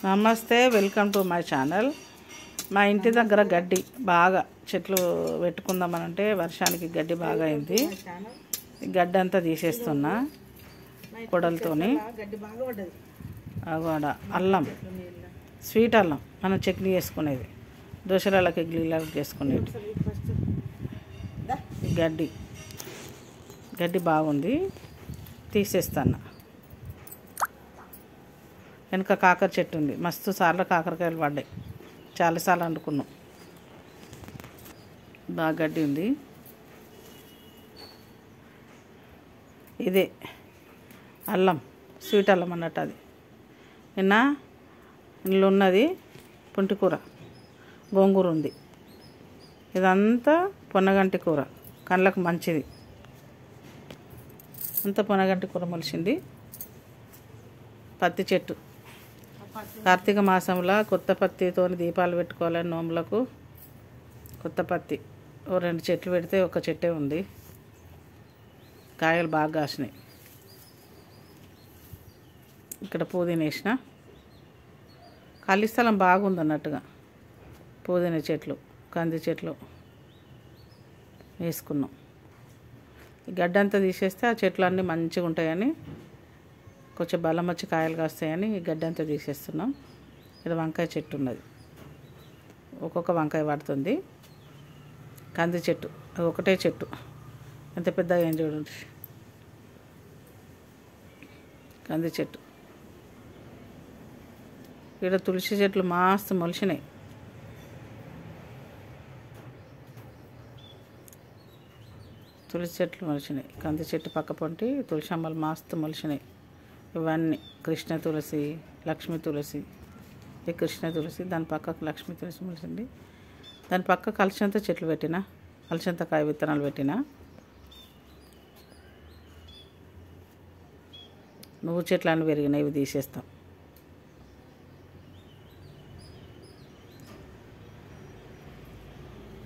నమస్తే, welcome to my channel. మా ఇంటి దగ్గర గడ్డి బాగా చెట్లు పెట్టుకుందామనంటే వర్షానికి గడ్డి బాగా అయింది. గడ్డి అంతా తీసేస్తున్నా కొడలతోని. అగోడ అల్లం, స్వీట్ అల్లం, మనం చట్నీ చేసుకునేది, దోశలకి ఇడ్లీలకు చేసుకునేది. గడ్డి బాగుంది, తీసేస్తాను. వెనక కాకర చెట్టు ఉంది, మస్తు సార్లు కాకరకాయలు పడ్డాయి, చాలాసార్లు వండుకున్నాం. బాగా గడ్డి ఉంది. ఇదే అల్లం, స్వీట్ అల్లం అన్నట్టు. అది ఇందులో ఉన్నది పుంటికూర, గోంగూర ఉంది. ఇదంతా పొన్నగంటి కూర, కళ్ళకు మంచిది. అంతా పొన్నగంటి కూర మొలిచింది. పత్తి చెట్టు, కార్తీక మాసంలో కొత్త పత్తితో దీపాలు పెట్టుకోవాలని నోములకు కొత్త పత్తి 2 చెట్లు పెడితే ఒక చెట్టే ఉంది. కాయలు బాగా కాసినాయి. ఇక్కడ పుదీనా వేసిన, ఖాళీ స్థలం బాగుంది అన్నట్టుగా. పుదీనా చెట్లు, కంది చెట్లు వేసుకున్నాం. ఈ గడ్డంతా తీసేస్తే ఆ చెట్లు అన్నీ మంచిగా ఉంటాయని, కొంచెం బలం వచ్చి కాయలు కాస్తాయని ఈ గడ్డంతా తీసేస్తున్నాం. ఇది వంకాయ చెట్టు ఉన్నది, ఒక్కొక్క వంకాయ పడుతుంది. కంది చెట్టు, అది ఒకటే చెట్టు, ఎంత పెద్దగా ఏం చూడండి. కంది చెట్టు. ఇక్కడ తులసి చెట్లు మస్తు మొలిచినాయి. తులసి చెట్లు మొలిచినాయి. కంది చెట్టు పక్క పొంటి తులసి అమ్మలు మస్తు మొలిచినాయి. ఇవన్నీ కృష్ణ తులసి, లక్ష్మీ తులసి. ఇది కృష్ణ తులసి, దాని పక్కకు లక్ష్మీ తులసి మొలిచింది. దాని పక్క కలశంత చెట్లు పెట్టిన, కలశంత కాయ విత్తనాలు పెట్టిన. నువ్వు చెట్లు అన్నీ పెరిగినాయి, ఇవి తీసేస్తాం.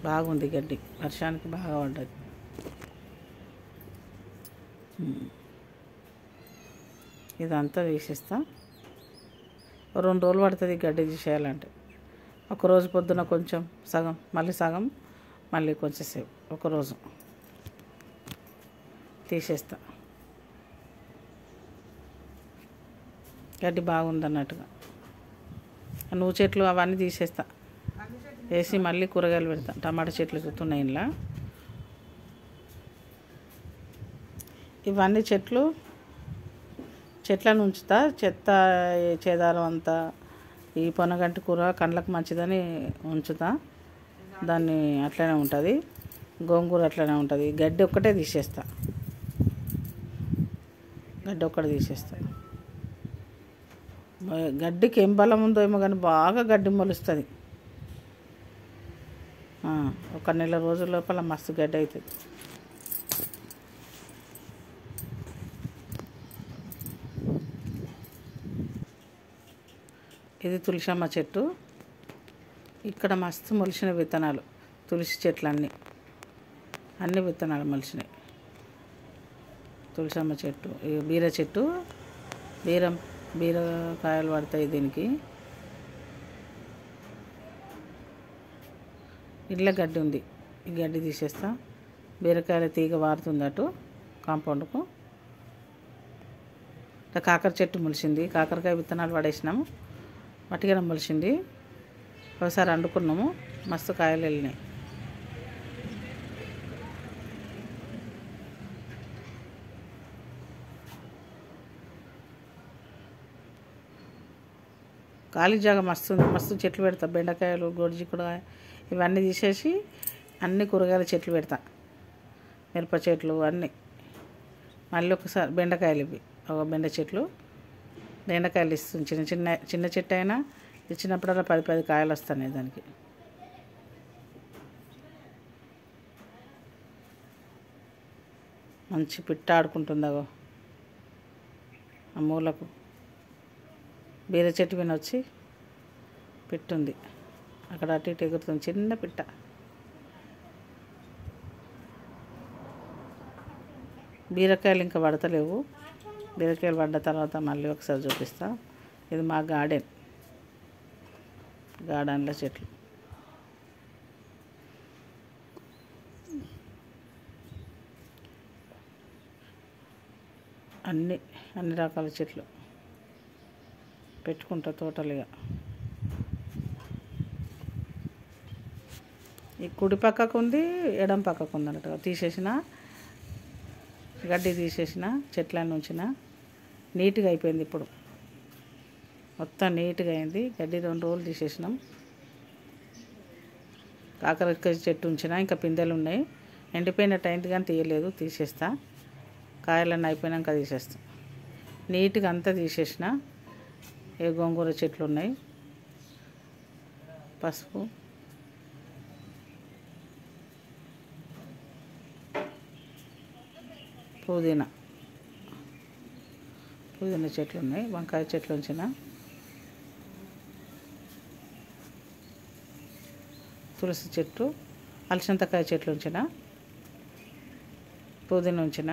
బాగుంది గడ్డి, వర్షానికి బాగా పడ్డది. ఇదంతా తీసేస్తా. 2 రోజులు పడుతుంది గడ్డి తీసేయాలంటే. ఒకరోజు పొద్దున కొంచెం సగం, మళ్ళీ సగం, మళ్ళీ కొంచెం సేపు, ఒకరోజు తీసేస్తా. గడ్డి బాగుంది అన్నట్టుగా. నువ్వు చెట్లు అవన్నీ తీసేస్తా, వేసి మళ్ళీ కూరగాయలు పెడతా. టమాటా చెట్లు చూస్తున్నాయి ఇలా. ఇవన్నీ చెట్లను ఉంచుతా. చెత్త చేదారం అంతా ఈ పొనగంటి కూర కండ్లకు మంచిదని ఉంచుతా. దాన్ని అట్లనే ఉంటుంది. గోంగూర అట్లనే ఉంటుంది. గడ్డి ఒక్కటే తీసేస్తా. గడ్డికి ఏం బలం ఉందో ఏమో కానీ బాగా గడ్డి మొలుస్తుంది. ఒక నెల రోజుల లోపల మస్తు గడ్డి అవుతుంది. ఇది తులసమ్మ చెట్టు. ఇక్కడ మస్తు మొలిచిన విత్తనాలు, తులసి చెట్లు అన్ని విత్తనాలు మొలిచినాయి. తులసమ్మ చెట్టు, బీర చెట్టు, బీరకాయలు పడతాయి దీనికి. ఇళ్ళ గడ్డి ఉంది, ఈ గడ్డి తీసేస్తా. బీరకాయల తీగ వారుతుంది అటు కాంపౌండ్కు. కాకర చెట్టు మొలిచింది, కాకరకాయ విత్తనాలు పడేసినాము, మట్టిగా మొలిచింది. ఒకసారి వండుకున్నాము, మస్తు కాయలు వెళ్ళినాయి. ఖాళీ జాగా మస్తు చెట్లు పెడతా. బెండకాయలు, గోడిచిక్కుడుకాయ ఇవన్నీ తీసేసి అన్ని కూరగాయల చెట్లు పెడతా. మిరప చెట్లు అన్నీ. మళ్ళీ ఒకసారి బెండకాయలు, ఇవి ఒక బెండ చెట్లు, బెండకాయలు ఇస్తుంది. చిన్న చెట్టు అయినా ఇచ్చినప్పుడల్లా 10 కాయలు వస్తున్నాయి దానికి. మంచి పిట్ట ఆడుకుంటుందగో ఆ మూలకు. బీర చెట్టు మీద వచ్చి పిట్టుంది అక్కడ, అటు ఇటు ఎగురుతుంది చిన్న పిట్ట. బీరకాయలు ఇంకా పడతలేవు. బీరకాయలు పడ్డ తర్వాత మళ్ళీ ఒకసారి చూపిస్తా. ఇది మా గార్డెన్. గార్డెన్లో చెట్లు అన్ని రకాల చెట్లు పెట్టుకుంటా తోటలుగా. ఈ కుడి పక్కకు ఉంది, ఎడం పక్కకు ఉంది అన్నట్టుగా తీసేసిన, గడ్డి తీసేసిన, చెట్లన్నీ ఉంచిన. నీట్గా అయిపోయింది. ఇప్పుడు మొత్తం నీట్గా అయింది. గడ్డి 2 రోజులు తీసేసినాం. కాకరకాయ చెట్టు ఉంచిన, ఇంకా పిందెలు ఉన్నాయి. ఎండిపోయినట్టు అయింది కానీ తీయలేదు, తీసేస్తా. కాయలన్నీ అయిపోయినాక తీసేస్తా. నీట్గా అంతా తీసేసిన. ఏ గోంగూర చెట్లు ఉన్నాయి, పసుపు, పుదీనా చెట్లు ఉన్నాయి. వంకాయ చెట్లు ఉంచిన, తులసి చెట్టు, అలసందకాయ చెట్లు ఉంచిన, పుదీనా ఉంచిన,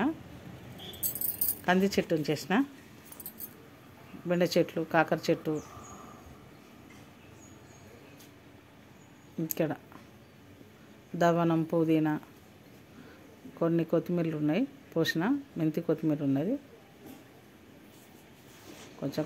కంది చెట్టు ఉంచేసిన, బెండ చెట్లు, కాకర చెట్టు, ఇక్కడ దవనం, పుదీనా, కొన్ని కొత్తిమీరలు ఉన్నాయి పోసిన, మెంతి కొత్తిమీర ఉన్నది కొంచెం.